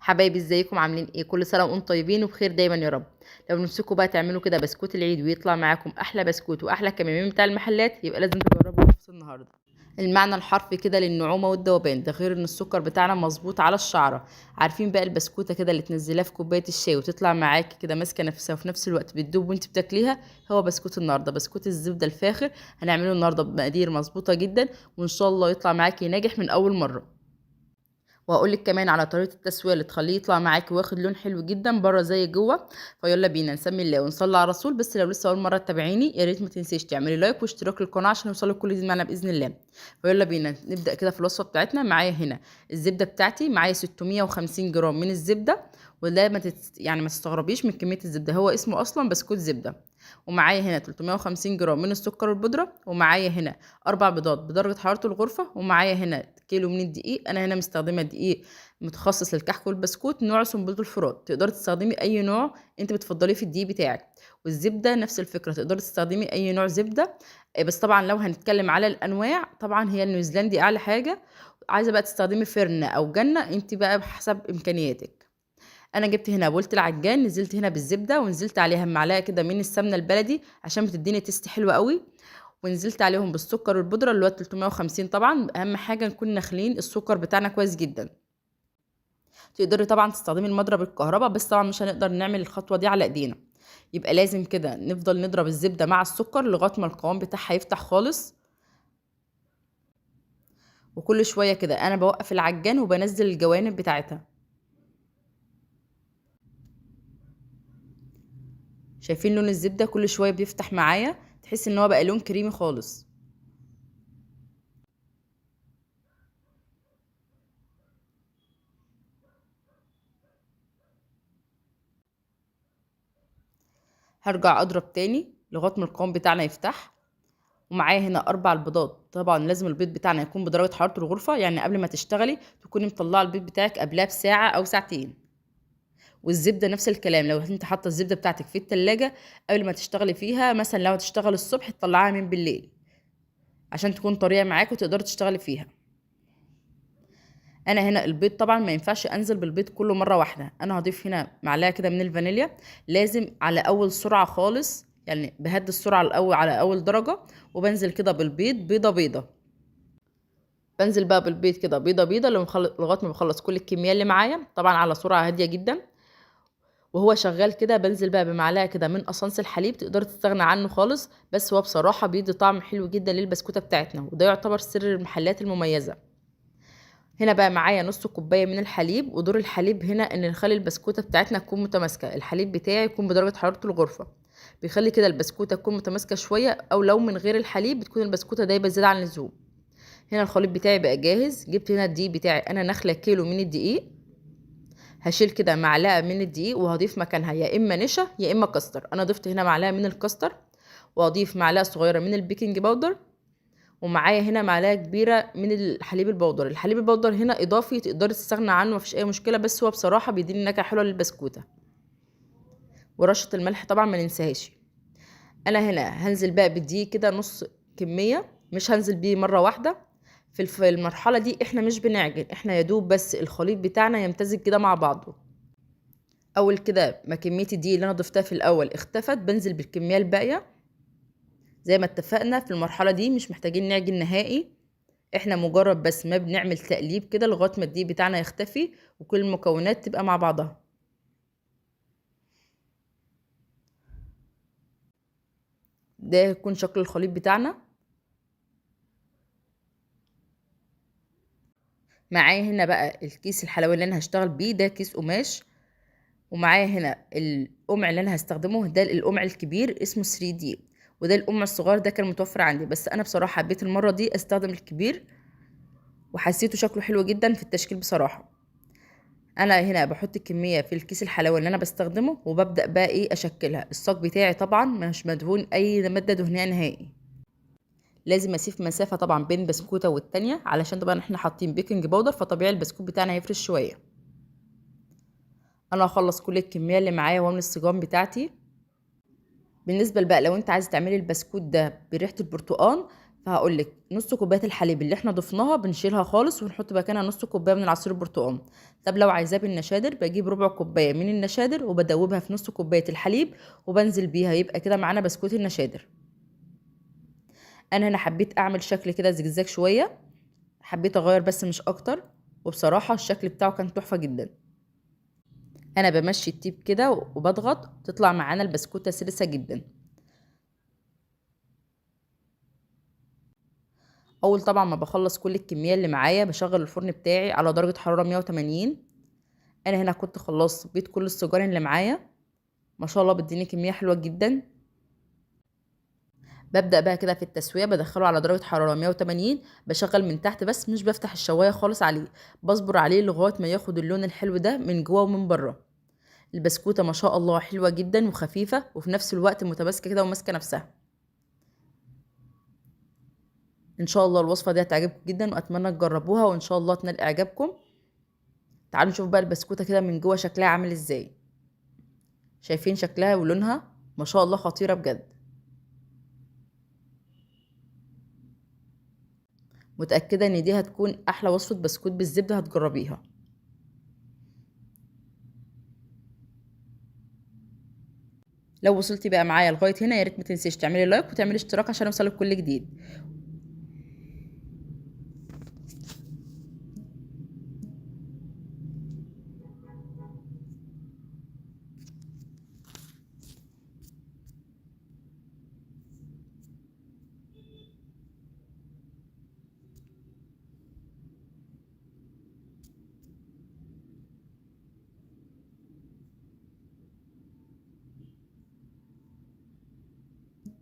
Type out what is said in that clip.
حبايبي ازيكم عاملين ايه؟ كل سنه وانتم طيبين وبخير دايما يا رب. لو نفسكم بقى تعملوا كده بسكوت العيد ويطلع معاكم احلى بسكوت واحلى كمامين بتاع المحلات، يبقى لازم تجربوا نفس النهارده. المعنى الحرفي كده للنعومه والذوبان، ده غير ان السكر بتاعنا مظبوط على الشعره. عارفين بقى البسكوته كده اللي تنزليها في كوبايه الشاي وتطلع معاكي كده ماسكه نفسها وفي نفس الوقت بتدوب وانت بتاكليها؟ هو بسكوت النهارده، بسكوت الزبده الفاخر. هنعمله النهارده بمقادير مظبوطه جدا، وان شاء الله يطلع معاكي ناجح من اول مره. وهقول لك كمان على طريقه التسويه اللي تخليه يطلع معاكي واخد لون حلو جدا بره زي جوه. فيلا بينا نسمي الله ونصلي على الرسول. بس لو لسه اول مره تتابعيني يا ريت ما تنسيش تعملي لايك واشتراك للقناه عشان يوصلك كل جديد معنا باذن الله. فيلا بينا نبدا كده في الوصفه بتاعتنا. معايا هنا الزبده بتاعتي، معايا 650 جرام من الزبده. وده يعني ما تستغربيش من كميه الزبده، هو اسمه اصلا بسكوت زبده. ومعايا هنا 350 جرام من السكر البودره، ومعايا هنا 4 بيضات بدرجه حراره الغرفه، ومعايا هنا كيلو من الدقيق. انا هنا مستخدمه دقيق متخصص للكحك والبسكوت نوع سنبله الفرات، تقدري تستخدمي اي نوع انت بتفضليه في الدقيق بتاعك. والزبده نفس الفكره، تقدري تستخدمي اي نوع زبده. بس طبعا لو هنتكلم على الانواع، طبعا هي النيوزيلندي اعلى حاجه. عايزه بقى تستخدمي فرن او جنه، انت بقى بحسب امكانياتك. انا جبت هنا بولت العجان، نزلت هنا بالزبده ونزلت عليها معلقه كده من السمنه البلدي عشان بتديني تيست حلو قوي. ونزلت عليهم بالسكر البودره اللي هو 350. طبعا اهم حاجه نكون ناخلين السكر بتاعنا كويس جدا. تقدري طبعا تستخدمي المضرب الكهرباء، بس طبعا مش هنقدر نعمل الخطوه دي على ايدينا. يبقى لازم كده نفضل نضرب الزبده مع السكر لغايه ما القوام بتاعها يفتح خالص. وكل شويه كده انا بوقف العجان وبنزل الجوانب بتاعتها. شايفين لون الزبده كل شويه بيفتح معايا، تحس ان هو بقى لون كريمي خالص. هرجع اضرب تاني لغايه ما القوام بتاعنا يفتح. ومعايا هنا 4 بيضات. طبعا لازم البيض بتاعنا يكون بدرجه حراره الغرفه، يعني قبل ما تشتغلي تكوني مطلعه البيض بتاعك قبلها بساعه او ساعتين. والزبده نفس الكلام، لو انت حاطه الزبده بتاعتك في التلاجة قبل ما تشتغلي فيها، مثلا لو هتشتغلي الصبح تطلعيها من بالليل عشان تكون طريه معاك وتقدري تشتغلي فيها. انا هنا البيض طبعا ما ينفعش انزل بالبيض كله مره واحده، انا هضيف هنا معلقه كده من الفانيليا. لازم على اول سرعه خالص، يعني بهدي السرعه الاول على اول درجه. وبنزل كده بالبيض بيضه بيضه. بنزل بقى بالبيض كده بيضه بيضه لغايه ما بخلص كل الكميه اللي معايا، طبعا على سرعه هاديه جدا. وهو شغال كده بنزل بقى بمعلقه كده من قصنص الحليب، تقدر تستغنى عنه خالص، بس هو بصراحه بيدي طعم حلو جدا للبسكوته بتاعتنا، وده يعتبر سر المحلات المميزه. هنا بقى معايا نص كوبايه من الحليب. ودور الحليب هنا ان نخلي البسكوته بتاعتنا تكون متماسكه، الحليب بتاعي يكون بدرجه حراره الغرفه. بيخلي كده البسكوته تكون متماسكه شويه، او لو من غير الحليب بتكون البسكوته دايبه زياده عن اللزوم. هنا الخليط بتاعي بقى جاهز. جبت هنا الدقيق بتاعي، انا نخله كيلو من الدقيق. هشيل كده معلقه من الدقيق وهضيف مكانها يا اما نشا يا اما كاستر. انا ضفت هنا معلقه من الكاستر، واضيف معلقه صغيره من البيكنج باودر. ومعايا هنا معلقه كبيره من الحليب البودر. الحليب البودر هنا اضافي، تقدري تستغنى عنه مفيش اي مشكله، بس هو بصراحه بيديني نكهه حلوه للبسكوته. ورشه الملح طبعا ما ننساهاش. انا هنا هنزل بقى بالدقيق كده نص كميه، مش هنزل بيه مره واحده. في المرحله دي احنا مش بنعجن، احنا يدوب بس الخليط بتاعنا يمتزج كده مع بعضه. اول كده ما كميه الدقيق اللي انا ضفتها في الاول اختفت، بنزل بالكميه الباقيه. زي ما اتفقنا في المرحله دي مش محتاجين نعجن نهائي، احنا مجرد بس ما بنعمل تقليب كده لغايه ما الدقيق بتاعنا يختفي وكل المكونات تبقى مع بعضها. ده يكون شكل الخليط بتاعنا. معايا هنا بقى الكيس الحلواني اللي انا هشتغل بيه، ده كيس قماش. ومعايا هنا القمع اللي انا هستخدمه، ده القمع الكبير اسمه 3D. وده القمع الصغير ده كان متوفر عندي، بس انا بصراحه حبيت المره دي استخدم الكبير، وحسيته شكله حلو جدا في التشكيل بصراحه. انا هنا بحط الكميه في الكيس الحلواني اللي انا بستخدمه، وببدا بقى ايه اشكلها. الصاج بتاعي طبعا مش مدهون اي ماده دهنيه نهائي. لازم اسيب مسافه طبعا بين بسكوته والتانيه، علشان طبعا احنا حاطين بيكنج باودر، فطبيعي البسكوت بتاعنا هيفرش شويه. انا هخلص كل الكميه اللي معايا واملى الصيجان بتاعتي. بالنسبه بقى لو انت عايزه تعملي البسكوت ده بريحه البرتقال، فهقولك نص كوبايه الحليب اللي احنا ضفناها بنشيلها خالص ونحط مكانها نص كوبايه من العصير البرتقال. طب لو عايزاه بالنشادر بجيب ربع كوبايه من النشادر وبدوبها في نص كوبايه الحليب وبنزل بيها، يبقى كده معانا بسكوت النشادر. انا هنا حبيت اعمل شكل كده زجزاج شويه، حبيت اغير بس مش اكتر، وبصراحه الشكل بتاعه كان تحفه جدا. انا بمشي التيب كده وبضغط تطلع معانا البسكوته سلسه جدا. اول طبعا ما بخلص كل الكميه اللي معايا بشغل الفرن بتاعي على درجه حراره 180. انا هنا كنت خلصت بيض كل السجار اللي معايا، ما شاء الله بتديني كميه حلوه جدا. ببدا بقى كده في التسويه، بدخله على درجه حراره 180، بشغل من تحت بس مش بفتح الشوايه خالص عليه، بصبر عليه لغايه ما ياخد اللون الحلو ده من جوه ومن بره. البسكوته ما شاء الله حلوه جدا وخفيفه وفي نفس الوقت متماسكه كده وماسكه نفسها. ان شاء الله الوصفه دي هتعجبكم جدا واتمنى تجربوها وان شاء الله تنال اعجابكم. تعالوا نشوف بقى البسكوته كده من جوه شكلها عامل ازاي. شايفين شكلها ولونها ما شاء الله خطيره بجد. متاكده ان دي هتكون احلى وصفه بسكوت بالزبده هتجربيها. لو وصلتي بقى معايا لغايه هنا يا ريت ما تنسيش تعملي لايك وتعملي اشتراك عشان يوصلك كل جديد،